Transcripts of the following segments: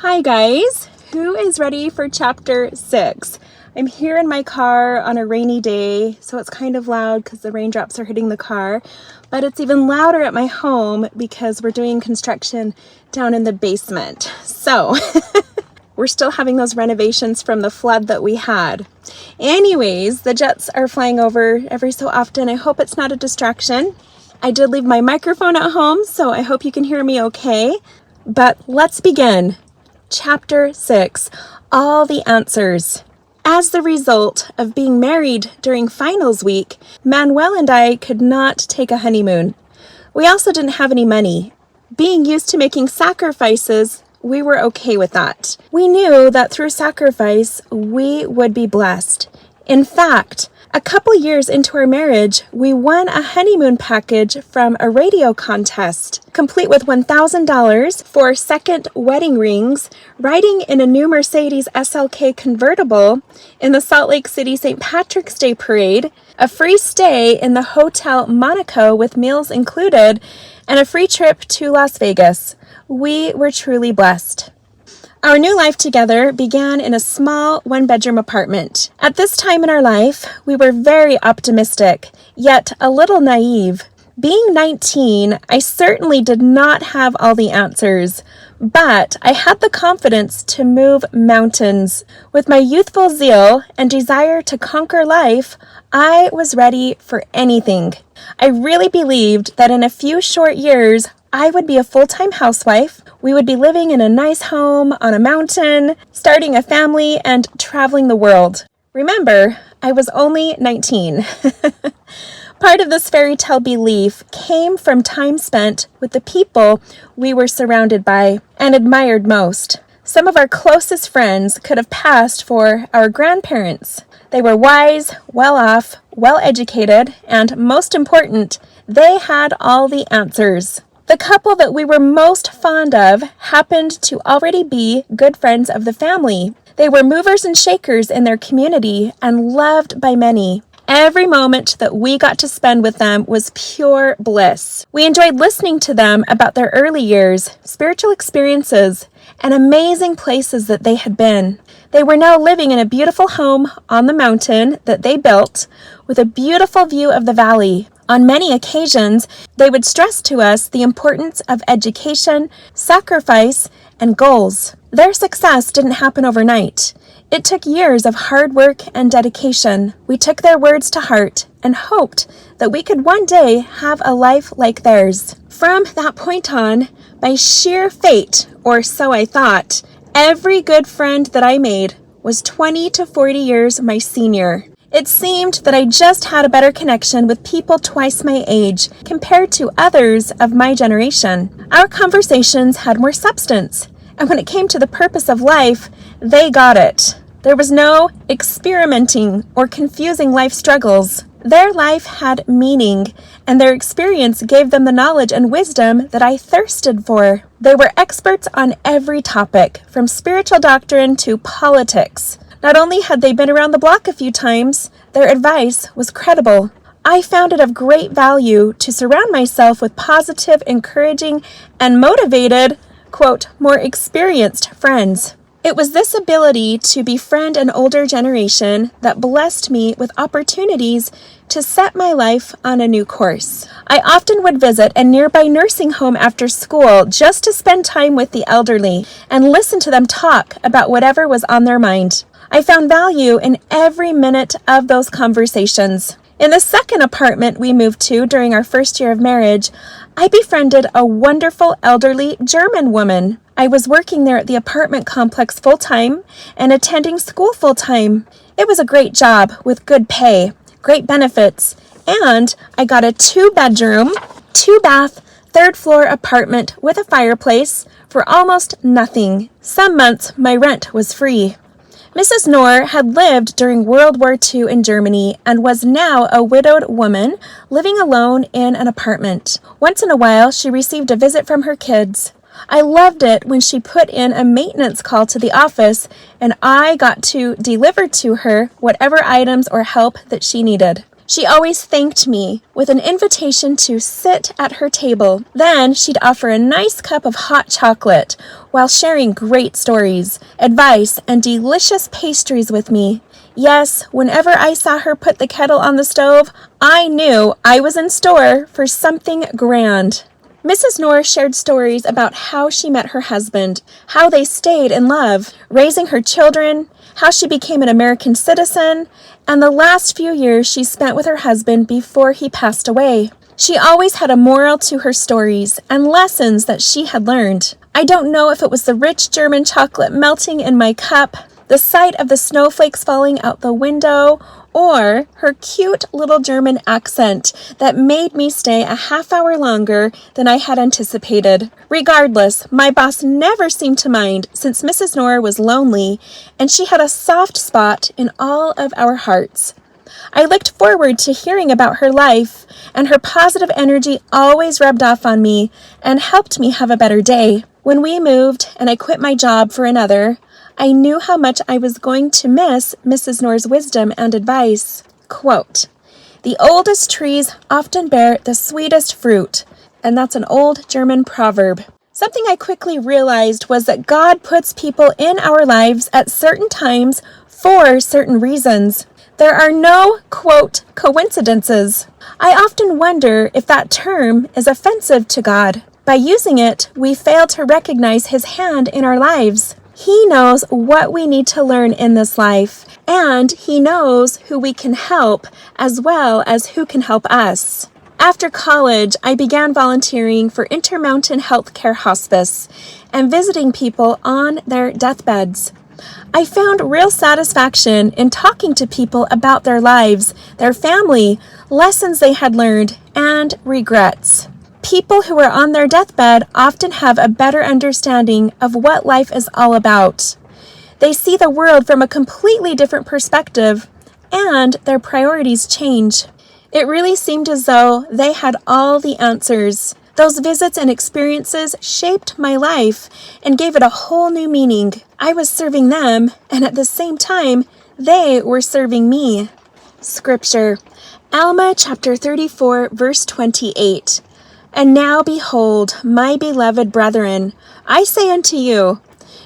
Hi guys, who is ready for chapter 6? I'm here in my car on a rainy day, so it's kind of loud because the raindrops are hitting the car, but it's even louder at my home because we're doing construction down in the basement. So we're still having those renovations from the flood that we had. Anyways, the jets are flying over every so often. I hope it's not a distraction. I did leave my microphone at home, so I hope you can hear me okay. But let's begin. Chapter 6, All the Answers. As the result of being married during finals week, Manuel and I could not take a honeymoon. We also didn't have any money. Being used to making sacrifices, we were okay with that. We knew that through sacrifice, we would be blessed. In fact, a couple years into our marriage, we won a honeymoon package from a radio contest, complete with $1,000 for second wedding rings, riding in a new Mercedes SLK convertible in the Salt Lake City St. Patrick's Day Parade, a free stay in the Hotel Monaco with meals included, and a free trip to Las Vegas. We were truly blessed. Our new life together began in a small one-bedroom apartment. At this time in our life, we were very optimistic, yet a little naive. Being 19, I certainly did not have all the answers, but I had the confidence to move mountains. With my youthful zeal and desire to conquer life, I was ready for anything. I really believed that in a few short years, I would be a full-time housewife. We would be living in a nice home on a mountain, starting a family, and traveling the world. Remember, I was only 19. Part of this fairy tale belief came from time spent with the people we were surrounded by and admired most. Some of our closest friends could have passed for our grandparents. They were wise, well-off, well-educated, and most important, they had all the answers. The couple that we were most fond of happened to already be good friends of the family. They were movers and shakers in their community and loved by many. Every moment that we got to spend with them was pure bliss. We enjoyed listening to them about their early years, spiritual experiences, and amazing places that they had been. They were now living in a beautiful home on the mountain that they built with a beautiful view of the valley. On many occasions, they would stress to us the importance of education, sacrifice, and goals. Their success didn't happen overnight. It took years of hard work and dedication. We took their words to heart and hoped that we could one day have a life like theirs. From that point on, by sheer fate, or so I thought, every good friend that I made was 20 to 40 years my senior. It seemed that I just had a better connection with people twice my age compared to others of my generation. Our conversations had more substance, and when it came to the purpose of life, they got it. There was no experimenting or confusing life struggles. Their life had meaning, and their experience gave them the knowledge and wisdom that I thirsted for. They were experts on every topic, from spiritual doctrine to politics. Not only had they been around the block a few times, their advice was credible. I found it of great value to surround myself with positive, encouraging, and motivated, quote, more experienced friends. It was this ability to befriend an older generation that blessed me with opportunities to set my life on a new course. I often would visit a nearby nursing home after school just to spend time with the elderly and listen to them talk about whatever was on their mind. I found value in every minute of those conversations. In the second apartment we moved to during our first year of marriage, I befriended a wonderful elderly German woman. I was working there at the apartment complex full-time and attending school full-time. It was a great job with good pay, great benefits, and I got a 2-bedroom, 2-bath, 3rd-floor apartment with a fireplace for almost nothing. Some months my rent was free. Mrs. Knorr had lived during World War II in Germany and was now a widowed woman living alone in an apartment. Once in a while, she received a visit from her kids. I loved it when she put in a maintenance call to the office and I got to deliver to her whatever items or help that she needed. She always thanked me with an invitation to sit at her table. Then she'd offer a nice cup of hot chocolate while sharing great stories, advice, and delicious pastries with me. Yes, whenever I saw her put the kettle on the stove, I knew I was in store for something grand. Mrs. Knorr shared stories about how she met her husband, how they stayed in love, raising her children, how she became an American citizen, and the last few years she spent with her husband before he passed away. She always had a moral to her stories and lessons that she had learned. I don't know if it was the rich German chocolate melting in my cup, the sight of the snowflakes falling out the window, or her cute little German accent that made me stay a half hour longer than I had anticipated. Regardless, my boss never seemed to mind since Mrs. Knorr was lonely and she had a soft spot in all of our hearts. I looked forward to hearing about her life, and her positive energy always rubbed off on me and helped me have a better day. When we moved and I quit my job for another, I knew how much I was going to miss Mrs. Knorr's wisdom and advice. Quote, "The oldest trees often bear the sweetest fruit," and that's an old German proverb. Something I quickly realized was that God puts people in our lives at certain times for certain reasons. There are no, quote, coincidences. I often wonder if that term is offensive to God. By using it, we fail to recognize His hand in our lives. He knows what we need to learn in this life, and He knows who we can help as well as who can help us. After college, I began volunteering for Intermountain Healthcare Hospice and visiting people on their deathbeds. I found real satisfaction in talking to people about their lives, their family, lessons they had learned, and regrets. People who are on their deathbed often have a better understanding of what life is all about. They see the world from a completely different perspective, and their priorities change. It really seemed as though they had all the answers. Those visits and experiences shaped my life and gave it a whole new meaning. I was serving them, and at the same time, they were serving me. Scripture, Alma chapter 34, verse 28. "And now behold, my beloved brethren, I say unto you,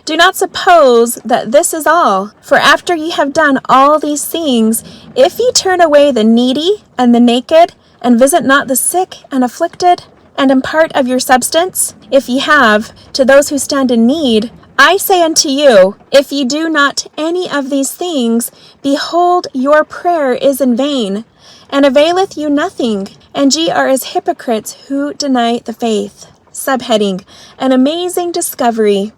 do not suppose that this is all. For after ye have done all these things, if ye turn away the needy and the naked, and visit not the sick and afflicted, and impart of your substance, if ye have, to those who stand in need, I say unto you, if ye do not any of these things, behold, your prayer is in vain, and availeth you nothing, and ye are as hypocrites who deny the faith." Subheading, An Amazing Discovery.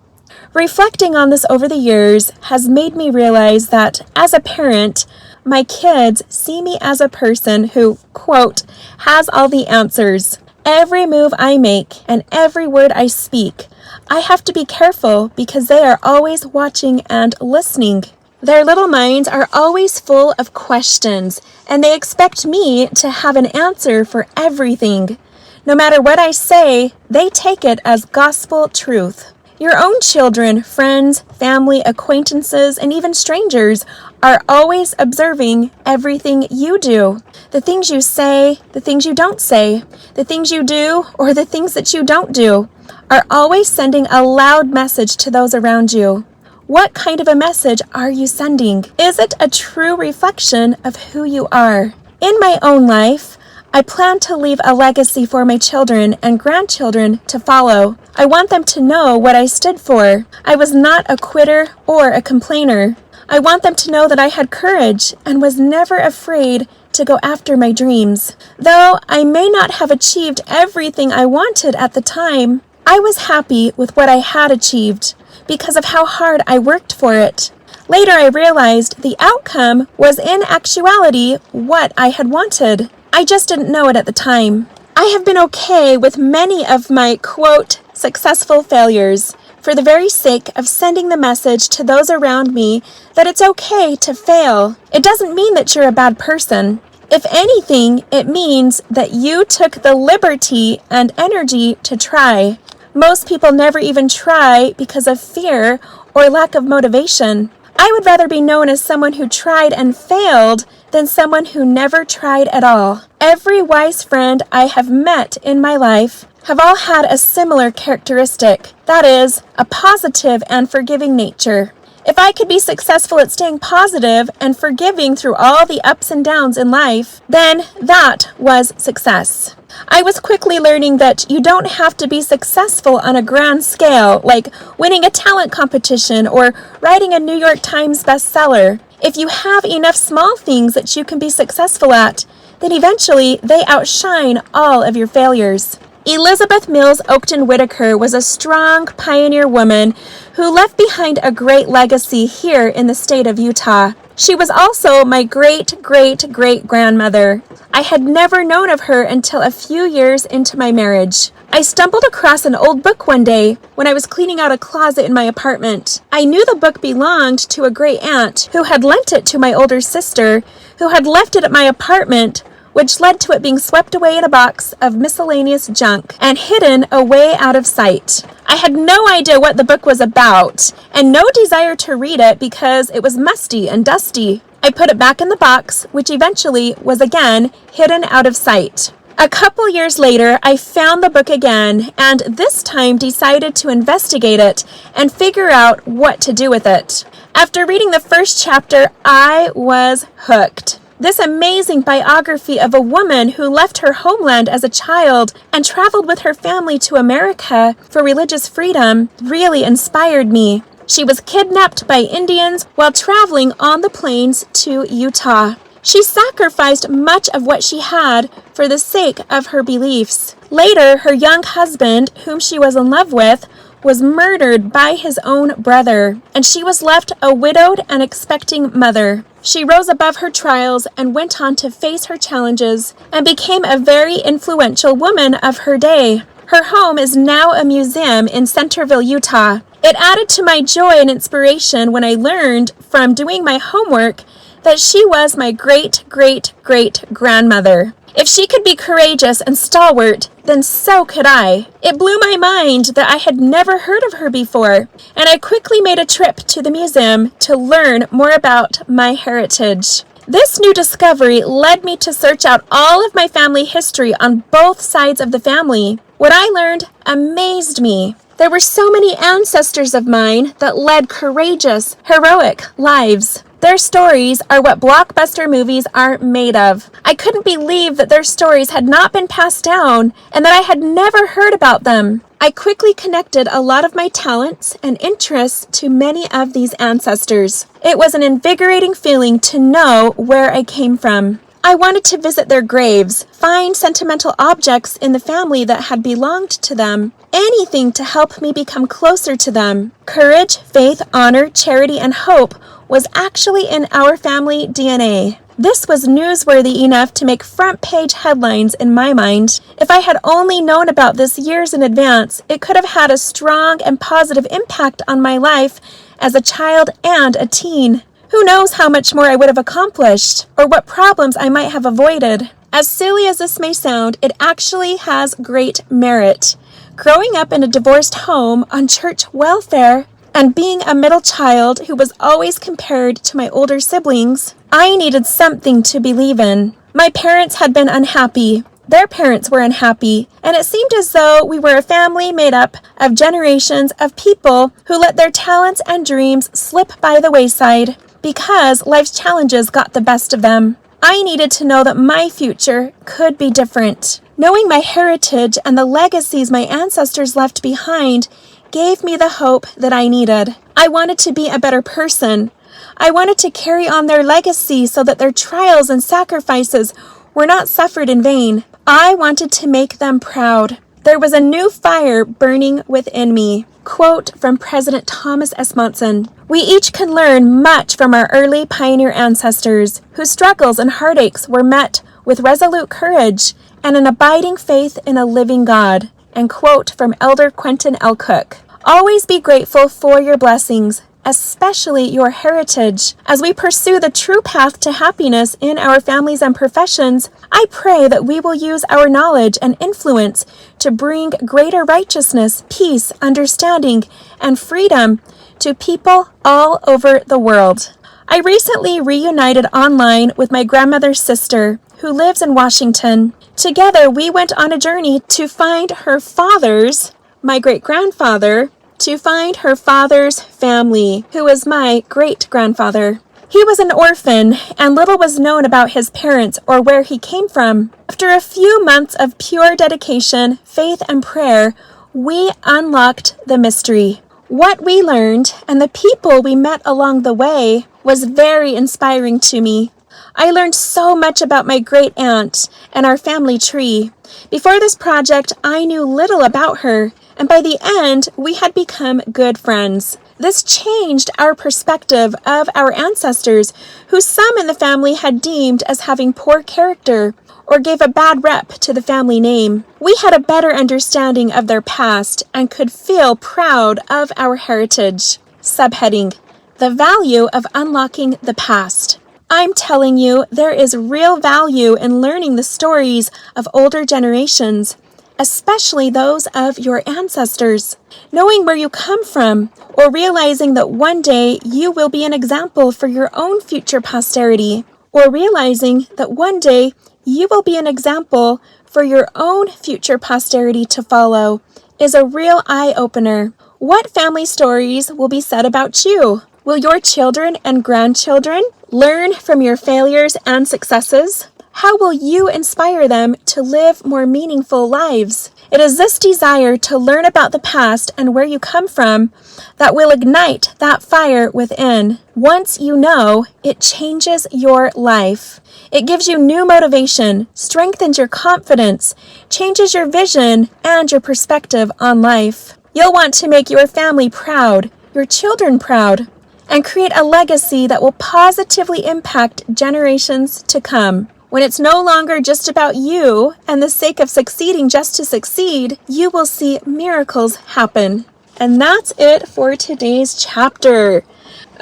Reflecting on this over the years has made me realize that, as a parent, my kids see me as a person who, quote, has all the answers. Every move I make and every word I speak, I have to be careful because they are always watching and listening. Their little minds are always full of questions, and they expect me to have an answer for everything. No matter what I say, they take it as gospel truth. Your own children, friends, family, acquaintances, and even strangers are always observing everything you do. The things you say, the things you don't say, the things you do, or the things that you don't do, are always sending a loud message to those around you. What kind of a message are you sending? Is it a true reflection of who you are? In my own life, I plan to leave a legacy for my children and grandchildren to follow. I want them to know what I stood for. I was not a quitter or a complainer. I want them to know that I had courage and was never afraid to go after my dreams. Though I may not have achieved everything I wanted at the time, I was happy with what I had achieved because of how hard I worked for it. Later I realized the outcome was in actuality what I had wanted. I just didn't know it at the time. I have been okay with many of my, quote, successful failures for the very sake of sending the message to those around me that it's okay to fail. It doesn't mean that you're a bad person. If anything, it means that you took the liberty and energy to try. Most people never even try because of fear or lack of motivation. I would rather be known as someone who tried and failed than someone who never tried at all. Every wise friend I have met in my life have all had a similar characteristic, that is, a positive and forgiving nature. If I could be successful at staying positive and forgiving through all the ups and downs in life, then that was success. I was quickly learning that you don't have to be successful on a grand scale, like winning a talent competition or writing a New York Times bestseller. If you have enough small things that you can be successful at, then eventually they outshine all of your failures. Elizabeth Mills Oakton Whitaker was a strong pioneer woman who left behind a great legacy here in the state of Utah. She was also my great-great-great-grandmother. I had never known of her until a few years into my marriage. I stumbled across an old book one day when I was cleaning out a closet in my apartment. I knew the book belonged to a great aunt who had lent it to my older sister, who had left it at my apartment, which led to it being swept away in a box of miscellaneous junk and hidden away out of sight. I had no idea what the book was about and no desire to read it because it was musty and dusty. I put it back in the box, which eventually was again hidden out of sight. A couple years later, I found the book again and this time decided to investigate it and figure out what to do with it. After reading the first chapter, I was hooked. This amazing biography of a woman who left her homeland as a child and traveled with her family to America for religious freedom really inspired me. She was kidnapped by Indians while traveling on the plains to Utah. She sacrificed much of what she had for the sake of her beliefs. Later, her young husband, whom she was in love with, was murdered by his own brother, and she was left a widowed and expecting mother. She rose above her trials and went on to face her challenges and became a very influential woman of her day. Her home is now a museum in Centerville, Utah. It added to my joy and inspiration when I learned from doing my homework that she was my great-great-great-grandmother. If she could be courageous and stalwart, then so could I. It blew my mind that I had never heard of her before, and I quickly made a trip to the museum to learn more about my heritage. This new discovery led me to search out all of my family history on both sides of the family. What I learned amazed me. There were so many ancestors of mine that led courageous, heroic lives. Their stories are what blockbuster movies are made of. I couldn't believe that their stories had not been passed down and that I had never heard about them. I quickly connected a lot of my talents and interests to many of these ancestors. It was an invigorating feeling to know where I came from. I wanted to visit their graves, find sentimental objects in the family that had belonged to them, anything to help me become closer to them. Courage, faith, honor, charity, and hope was actually in our family DNA. This was newsworthy enough to make front-page headlines in my mind. If I had only known about this years in advance, it could have had a strong and positive impact on my life as a child and a teen. Who knows how much more I would have accomplished, or what problems I might have avoided. As silly as this may sound, it actually has great merit. Growing up in a divorced home on church welfare, and being a middle child who was always compared to my older siblings, I needed something to believe in. My parents had been unhappy. Their parents were unhappy, and it seemed as though we were a family made up of generations of people who let their talents and dreams slip by the wayside because life's challenges got the best of them. I needed to know that my future could be different. Knowing my heritage and the legacies my ancestors left behind gave me the hope that I needed. I wanted to be a better person. I wanted to carry on their legacy so that their trials and sacrifices were not suffered in vain. I wanted to make them proud. There was a new fire burning within me. Quote from President Thomas S. Monson: "We each can learn much from our early pioneer ancestors, whose struggles and heartaches were met with resolute courage and an abiding faith in a living God." And quote from Elder Quentin L. Cook: "Always be grateful for your blessings, especially your heritage. As we pursue the true path to happiness in our families and professions, I pray that we will use our knowledge and influence to bring greater righteousness, peace, understanding, and freedom to people all over the world. I recently reunited online with my grandmother's sister, who lives in Washington. Together, we went on a journey to find her father's, my great-grandfather, to find her father's family, who was my great-grandfather. He was an orphan, and little was known about his parents or where he came from. After a few months of pure dedication, faith, and prayer, we unlocked the mystery. What we learned and the people we met along the way was very inspiring to me. I learned so much about my great aunt and our family tree. Before this project, I knew little about her, and by the end, we had become good friends. This changed our perspective of our ancestors, who some in the family had deemed as having poor character or gave a bad rep to the family name. We had a better understanding of their past and could feel proud of our heritage. Subheading: The value of unlocking the past. I'm telling you, there is real value in learning the stories of older generations, especially those of your ancestors. Knowing where you come from, or realizing that one day you will be an example for your own future posterity, or realizing that one day you will be an example for your own future posterity to follow, is a real eye-opener. What family stories will be said about you? Will your children and grandchildren learn from your failures and successes? How will you inspire them to live more meaningful lives? It is this desire to learn about the past and where you come from that will ignite that fire within. Once you know, it changes your life. It gives you new motivation, strengthens your confidence, changes your vision and your perspective on life. You'll want to make your family proud, your children proud, and create a legacy that will positively impact generations to come. When it's no longer just about you and the sake of succeeding just to succeed, you will see miracles happen. And that's it for today's chapter.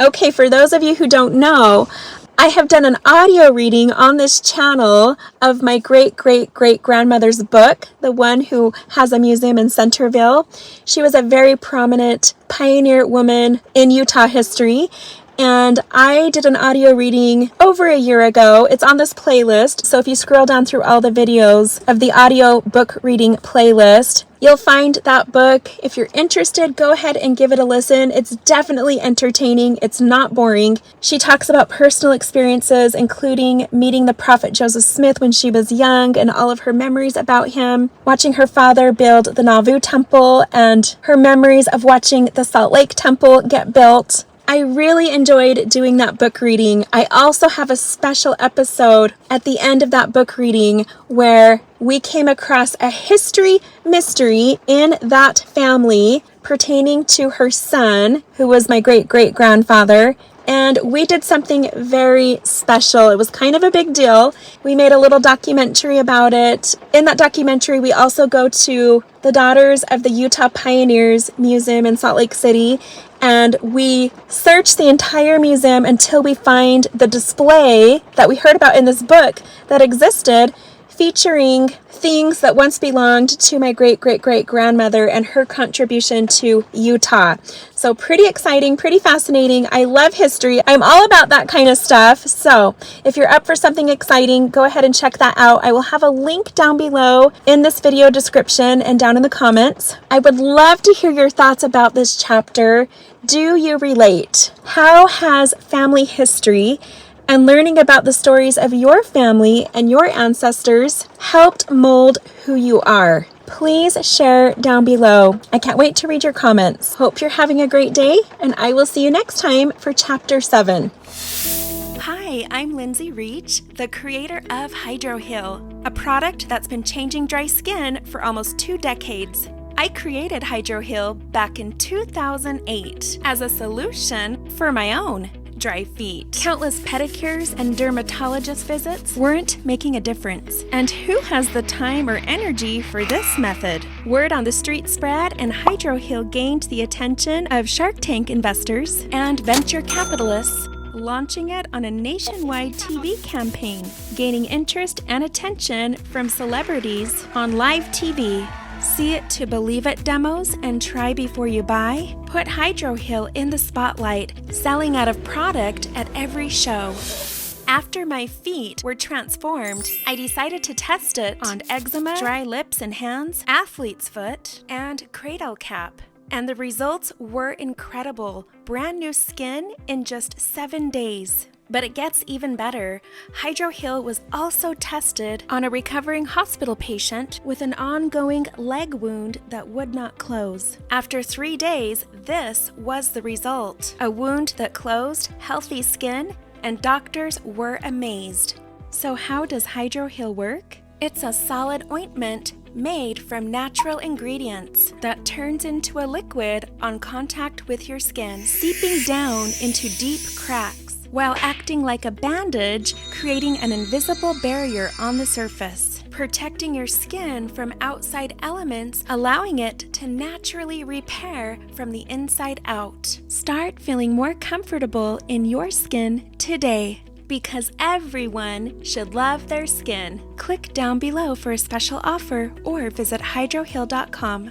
Okay, for those of you who don't know, I have done an audio reading on this channel of my great-great-great-grandmother's book, the one who has a museum in Centerville. She was a very prominent pioneer woman in Utah history, and I did an audio reading over a year ago. It's on this playlist, so if you scroll down through all the videos of the audio book reading playlist, you'll find that book. If you're interested, go ahead and give it a listen. It's definitely entertaining. It's not boring. She talks about personal experiences, including meeting the prophet Joseph Smith when she was young and all of her memories about him, watching her father build the Nauvoo Temple, and her memories of watching the Salt Lake Temple get built. I really enjoyed doing that book reading. I also have a special episode at the end of that book reading where we came across a history mystery in that family pertaining to her son, who was my great-great-grandfather. And we did something very special. It was kind of a big deal. We made a little documentary about it. In that documentary, we also go to the Daughters of the Utah Pioneers Museum in Salt Lake City, and we search the entire museum until we find the display that we heard about in this book that existed, featuring things that once belonged to my great-great-great-grandmother and her contribution to Utah. So pretty exciting, pretty fascinating. I love history. I'm all about that kind of stuff. So if you're up for something exciting, go ahead and check that out. I will have a link down below in this video description and down in the comments. I would love to hear your thoughts about this chapter. Do you relate? How has family history and learning about the stories of your family and your ancestors helped mold who you are? Please share down below. I can't wait to read your comments. Hope you're having a great day, and I will see you next time for Chapter 7. Hi, I'm Lindsey Rietzsch, the creator of Hydro Heal, a product that's been changing dry skin for almost 2 decades. I created Hydro Heal back in 2008 as a solution for my own dry feet. Countless pedicures and dermatologist visits weren't making a difference. And who has the time or energy for this method? Word on the street spread, and Hydro Heal gained the attention of Shark Tank investors and venture capitalists, launching it on a nationwide TV campaign, gaining interest and attention from celebrities on live TV. See it to believe it demos and try before you buy? Put HydroHeal in the spotlight, selling out of product at every show. After my feet were transformed, I decided to test it on eczema, dry lips and hands, athlete's foot, and cradle cap. And the results were incredible. Brand new skin in just 7 days. But it gets even better. HydroHeal was also tested on a recovering hospital patient with an ongoing leg wound that would not close. After 3 days, this was the result. A wound that closed, healthy skin, and doctors were amazed. So how does HydroHeal work? It's a solid ointment made from natural ingredients that turns into a liquid on contact with your skin, seeping down into deep cracks, while acting like a bandage, creating an invisible barrier on the surface, protecting your skin from outside elements, allowing it to naturally repair from the inside out. Start feeling more comfortable in your skin today, because everyone should love their skin. Click down below for a special offer or visit hydroheal.com.